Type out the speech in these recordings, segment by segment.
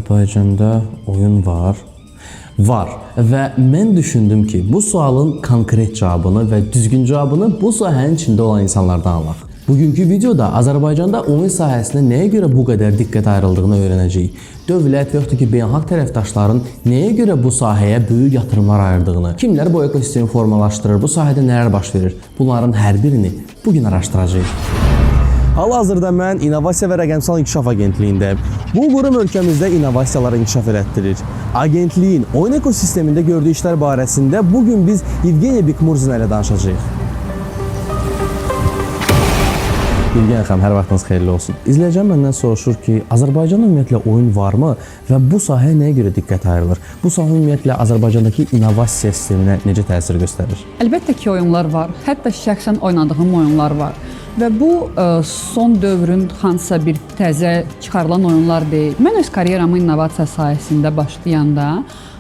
Azərbaycanda oyun var. Var və mən düşündüm ki, bu sualın konkret cavabını və düzgün cavabını bu sahənin içində olan insanlardan alaq. Bugünkü videoda Azərbaycanda oyun sahəsinə nəyə görə bu qədər diqqət ayrıldığını öyrənəcəyik. Dövlət və yaxud da ki, beynəlxalq tərəfdaşların nəyə görə bu sahəyə böyük yatırımlar ayırdığını, kimlər bu ekosistemi formalaşdırır, bu sahədə nələr baş verir, bunların hər birini bugün araşdıracağıq. Hal-hazırda mən İnnovasiya və Rəqəmsal İnkişaf Agentliyindəyim. Bu qurum ölkəmizdə innovasiyaları inkişaf elətdirir. Agentliyin oyun ekosistemində gördüyü işlər barəsində bugün biz Yevgeniya Bikmurzina ilə danışacağıq. Yevgeniya xanım, hər vaxtınız xeyirli olsun. İzləyicim məndən soruşur ki, Azərbaycanda ümumiyyətlə oyun varmı və bu sahəyə nəyə görə diqqət ayrılır? Bu sahə ümumiyyətlə Azərbaycandakı innovasiya sisteminə necə təsir göstərir? Əlbəttə ki, oyunlar var. Hətta şəxsən oynadığım oyunlar var. Və bu son dövrün hansısa bir təzə çıxarılan oyunlar deyil. Mən öz karyeramı innovasiya sahəsində başlayanda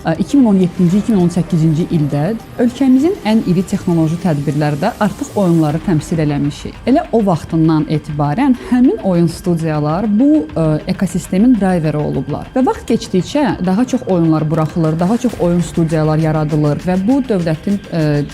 2017-2018-ci ildə ölkəmizin ən iri texnoloji tədbirlərdə artıq oyunları təmsil eləmişik. Elə o vaxtından etibarən həmin oyun studiyalar bu ekosistemin driveri olublar. Və vaxt keçdikcə daha çox oyunlar buraxılır, daha çox oyun studiyalar yaradılır və bu dövlətin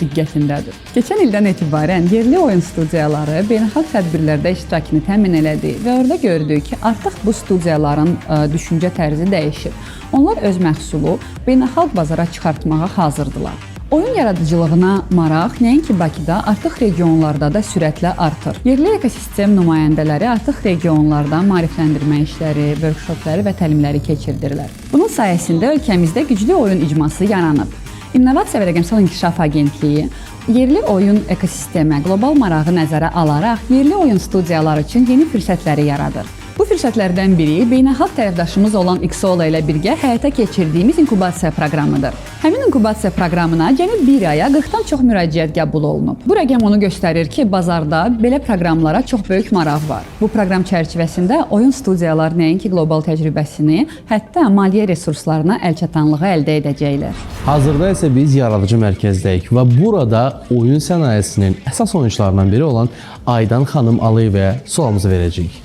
diqqətindədir. Keçən ildən etibarən yerli oyun studiyaları beynəlxalq tədbirlərdə iştirakını təmin elədi və orada gördük ki, artıq bu studiyaların düşüncə tərzi dəyişir. Onlar öz məhsulu beynəlxalq bazara çıxartmağa hazırdılar. Oyun yaradıcılığına maraq nəinki Bakıda, artıq regionlarda da sürətlə artır. Yerli ekosistem nümayəndələri artıq regionlarda maarifləndirmə işləri, workshopları və təlimləri keçirdirlər. Bunun sayəsində ölkəmizdə güclü oyun icması yaranıb. İnnovasiya və Rəqəmsal İnkişaf Agentliyi yerli oyun ekosistemə qlobal marağı nəzərə alaraq yerli oyun studiyaları üçün yeni fürsətləri yaradır. Bu fürsətlərdən biri beynəlxalq tərəfdaşımız olan Xsola ilə birgə həyata keçirdiyimiz inkubasiya proqramıdır. Həmin inkubasiya proqramına cəmi bir aya 40-dan çox müraciət qəbul olunub. Bu rəqəm onu göstərir ki, bazarda belə proqramlara çox böyük maraq var. Bu proqram çərçivəsində oyun studiyalar nəinki qlobal təcrübəsini, hətta maliyyə resurslarına əlçatanlığı əldə edəcəklər. Hazırda isə biz yaradıcı mərkəzdəyik və burada oyun sənayesinin əsas oyunçularından biri olan Aydan xanım Aliyevəyə sualımızı verəcəyik.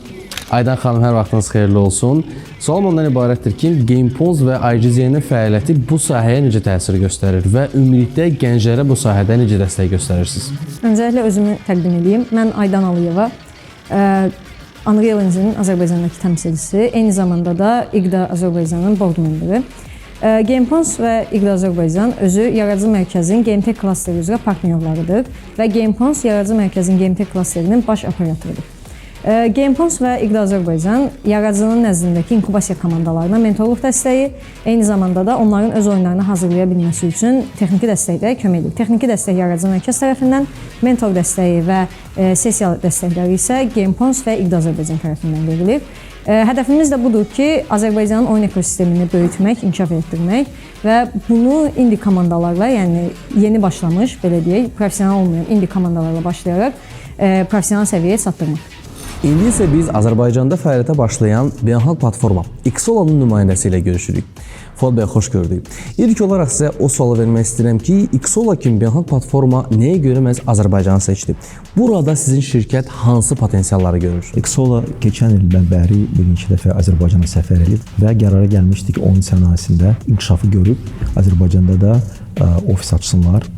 Aydan xanım, hər vaxtınız xeyirli olsun. Sualım ondan ibarətdir ki, GamePons və IGZN-in fəaliyyəti bu sahəyə necə təsir göstərir və ümumilikdə gənclərə bu sahədə necə dəstək göstərirsiniz? Öncəliklə özümü təqdim edeyim. Mən Aydan Aliyeva, Unreal Engine-in Azərbaycandakı təmsilçisi, eyni zamanda da İqDA Azərbaycanın board memberi. GamePons və İqDA Azərbaycan özü yaradıcı mərkəzin GameTech klasteri üzrə partnyorlarıdır və GamePons yaradıcı mərkəzin GameTech klasterinin baş operatorudur. GamePons və İqDA Azərbaycan yaradıcının nəzdindəki inkubasiya komandalarına mentorluq dəstəyi, eyni zamanda da onların öz oyunlarını hazırlaya bilməsi üçün texniki dəstəkdə kömək edir. Texniki dəstək yaradıcı mərkəz tərəfindən, mentor dəstəyi və sessiya dəstəkləri isə GamePons və İqDA Azərbaycan tərəfindən verilir. Hədəfimiz də budur ki, Azərbaycanın oyun ekosistemini böyütmək, inkişaf etdirmək və bunu indi komandalarla, yəni yeni başlamış, belə deyək, professional olmayan indi komandalarla başlayaraq professional səviyyəyə çatdırmaq. İndi isə biz Azərbaycanda fəaliyyətə başlayan beynəlxalq platforma Xsola'nın nümayəndəsi ilə görüşürük. Fuad bəy, xoş gördük. İlk olaraq sizə o sualı vermək istəyirəm ki, Xsola kimi beynəlxalq platforma nəyə görə məhz Azərbaycanı seçdi? Burada sizin şirkət hansı potensialları görür? Xsola keçən ildən bəri bir neçə dəfə Azərbaycana səfər edib və qərara gəlmişdik oyun sənayesində inkişafı görüb Azərbaycanda da ofis açsınlar.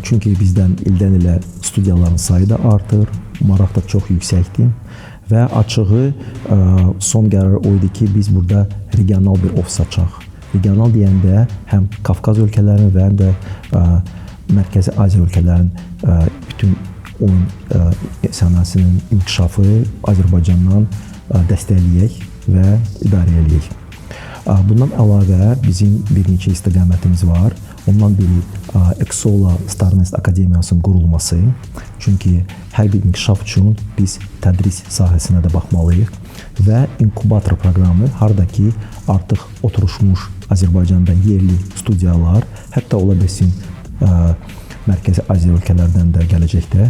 Çünki bizdən ildən ilə studiyaların sayı da artır, maraq da çox yüksəkdir və açığı son qərar o idi ki, biz burada regional bir ofis açaq. Regional deyəndə həm Qafqaz ölkələrinin və həm də Mərkəzi Asiya ölkələrinin bütün oyun sənayesinin inkişafı Azərbaycandan dəstəkləyək və idarə eləyək. Bundan əlavə bizim bir neçə istiqamətimiz var. Ondan biri Xsola StarNest Akademiyasının qurulması. Çünki hər bir inkişaf üçün biz tədris sahəsinə də baxmalıyıq və inkubator proqramı, harda ki artıq oturuşmuş Azərbaycanda yerli studiyalar, hətta ola bilsin Mərkəzi Asiya ölkələrdən də gələcəkdə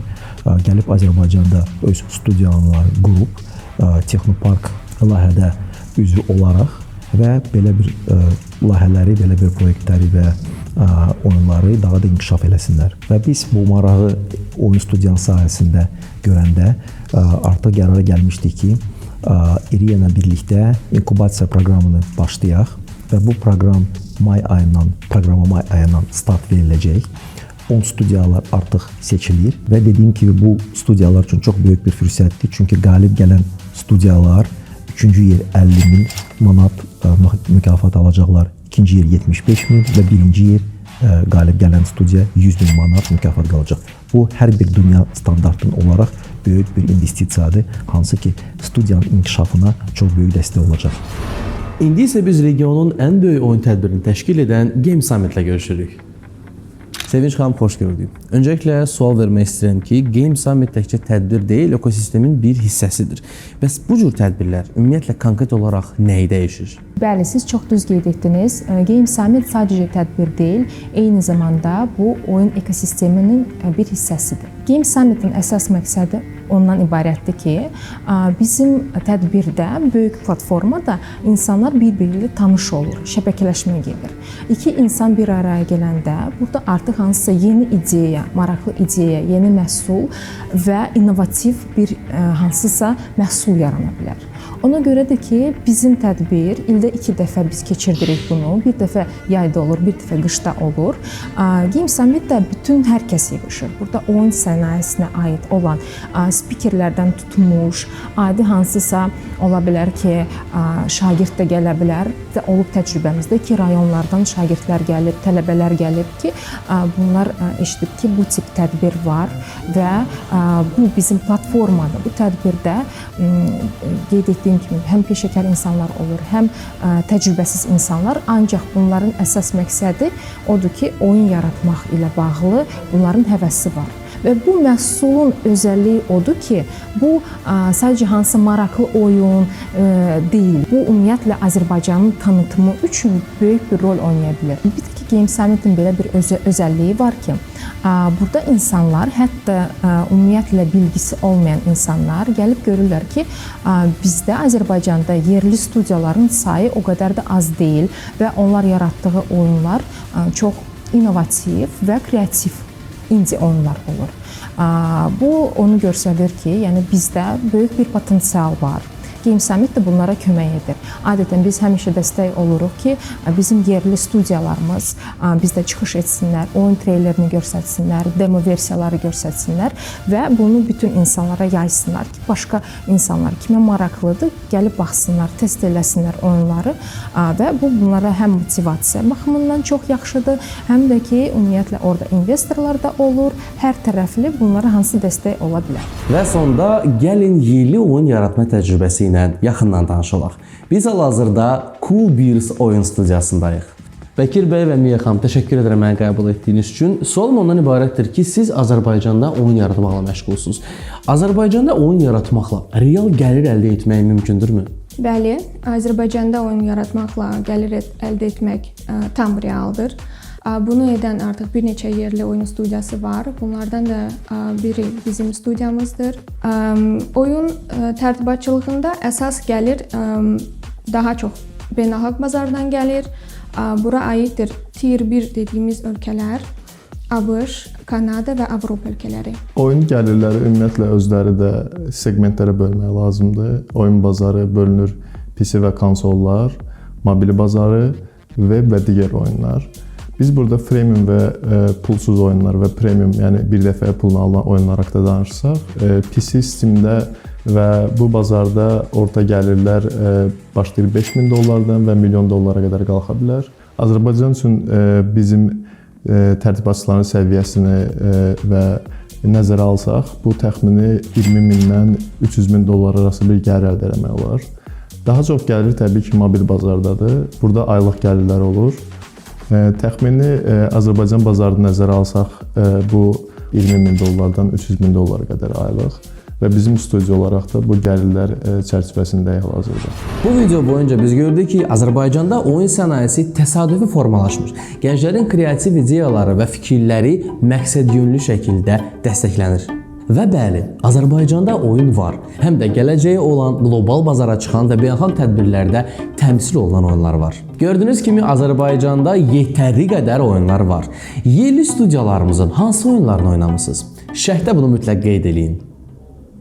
gəlib Azərbaycanda öz studiyalarını qurub Texnopark layihədə üzvü olaraq və belə bir layihələri, belə bir proyektləri və oyunları daha da inkişaf eləsinlər. Və biz bu marağı oyun studiyanın sahəsində görəndə artıq qərara gəlmişdik ki, İRIA ilə birlikdə inkubasiya proqramını başlayaq və bu proqrama may ayından start veriləcək. 10 studiyalar artıq seçilir və dediyim kimi bu studiyalar üçün çox böyük bir fürsətdir. Çünki qalib gələn studiyalar 3-cü yer 50.000 manat mükafat alacaqlar, 2-ci yer 75.000 və 1-ci yer qalib gələn studiya 100.000 manat mükafat qalacaq. Bu hər bir dünya standartının olaraq böyük bir investisiyadır, hansı ki studiyanın inkişafına çox böyük dəstək olacaq. İndi isə biz regionun ən böyük oyun tədbirini təşkil edən Game Summit-lə görüşürük. Sevinç xanım, xoş gördük. Öncəliklə sual vermək istəyirəm ki, Game Summit təkcə tədbir deyil, ekosistemin bir hissəsidir. Bəs bu cür tədbirlər ümumiyyətlə konkret olaraq nəyi dəyişir? Bəli, siz çox düz qeyd etdiniz. Game Summit sadəcə tədbir deyil, eyni zamanda bu oyun ekosisteminin bir hissəsidir. Game Summit-in əsas məqsədi ondan ibarətdir ki, bizim tədbirdə, böyük platformada insanlar bir-biri ilə tanış olur, şəbəkələşmə gedir. İki insan bir araya gələndə burada artıq hansısa yeni ideya, maraqlı ideya, yeni məhsul və innovativ bir hansısa məhsul yarana bilər. Ona görədir ki, bizim tədbir ildə 2 dəfə biz keçirdirik bunu. Bir dəfə yayda olur, bir dəfə qışda olur. Game Summit-də bütün hər kəs yığışır. Burada oyun sənayesinə aid olan spikerlərdən tutmuş, adi hansısa ola bilər ki, şagird də gələ bilər. Olub təcrübəmizdə ki, rayonlardan şagirdlər gəlib, tələbələr gəlib ki, bunlar eşidib ki, bu tip tədbir var və bu bizim platformada, bu tədbirdə qeyd etdiyim kimi həm peşəkar insanlar olur, həm təcrübəsiz insanlar, ancaq bunların əsas məqsədi odur ki, oyun yaratmaq ilə bağlı bunların həvəsi var. Və bu məhsulun özəlliyi odur ki, bu sadəcə hansısa maraqlı oyun deyil. Bu ümumiyyətlə Azərbaycanın tanıtımı üçün böyük bir rol oynaya bilər. Bir də ki, Game Summit-in belə bir özəlliyi var ki, burada insanlar, hətta ümumiyyətlə bilgisi olmayan insanlar gəlib görürlər ki, bizdə Azərbaycanda yerli studiyaların sayı o qədər də az deyil və onlar yaratdığı oyunlar çox innovativ və kreativ indie oyunlar olur. Bu onu göstərir ki, yəni bizdə böyük bir potensial var. Game Summit də bunlara kömək edir. Adətən biz həmişə dəstək oluruq ki, bizim yerli studiyalarımız bizdə çıxış etsinlər, oyun treylerini göstərsinlər, demo versiyaları göstərsinlər və bunu bütün insanlara yaysınlar ki, başqa insanlar kimə maraqlıdır, gəlib baxsınlar, test eləsinlər oyunları və bu bunlara həm motivasiya baxımından çox yaxşıdır, həm də ki, ümumiyyətlə orada investorlar da olur, hər tərəfli bunlara hansı dəstək ola bilər. Və sonda gəlin yerli oyun yaratma təcrübəsi ilə yaxından tanışılaq. Biz hal-hazırda Cool Beers oyun studiyasındayıq. Bəkir bəy və Miya xanım, təşəkkür edirəm məni qəbul etdiyiniz üçün. Sualım ondan ibarətdir ki, siz Azərbaycanda oyun yaratmaqla məşğulsunuz. Azərbaycanda oyun yaratmaqla real gəlir əldə etmək mümkündürmü? Bəli, Azərbaycanda oyun yaratmaqla gəlir əldə etmək tam realdır. Bunu edən artıq bir neçə yerli oyun studiyası var. Bunlardan da biri bizim studiyamızdır. Oyun tərtibatçılığında əsas gəlir daha çox beynəlxalq bazardan gəlir. Bura aiddir Tier 1 dediyimiz ölkələr, ABŞ, Kanada və Avropa ölkələri. Oyun gəlirləri ümumiyyətlə özləri də segmentlərə bölmək lazımdır. Oyun bazarı bölünür PC və konsollar, mobil bazarı, web və digər oyunlar. Biz burada freemium və pulsuz oyunlar və premium, yəni bir dəfəyə pulunu alınan oyunlar haqqında danışsaq, PC, Steam-də və bu bazarda orta gəlirlər başlayır $5.000 və $1 milyon qədər qalxa bilər. Azərbaycan üçün bizim tərtibatçıların səviyyəsini və nəzərə alsaq, bu təxmini $20.000-dən $300.000 arası bir gəlir əldə etmək olar. Daha çox gəlir təbii ki, mobil bazardadır. Burada aylıq gəlirlər olur. Təxmini Azərbaycan bazarını nəzərə alsaq, bu $20.000-dan $300.000 qədər aylıq və bizim studiya olaraq da bu gəlirlər çərçivəsindəyik hal-hazırda. Bu video boyunca biz gördük ki, Azərbaycanda oyun sənayesi təsadüfi formalaşmır. Gənclərin kreativ ideyaları və fikirləri məqsədyönlü şəkildə dəstəklənir. Və bəli, Azərbaycanda oyun var. Həm də gələcəyi olan qlobal bazara çıxan və beynəlxalq tədbirlərdə təmsil olunan oyunlar var. Gördüyünüz kimi Azərbaycanda yetərli qədər oyunlar var. Yerli studiyalarımızın hansı oyunlarını oynamısınız? Şərhdə bunu mütləq qeyd edin.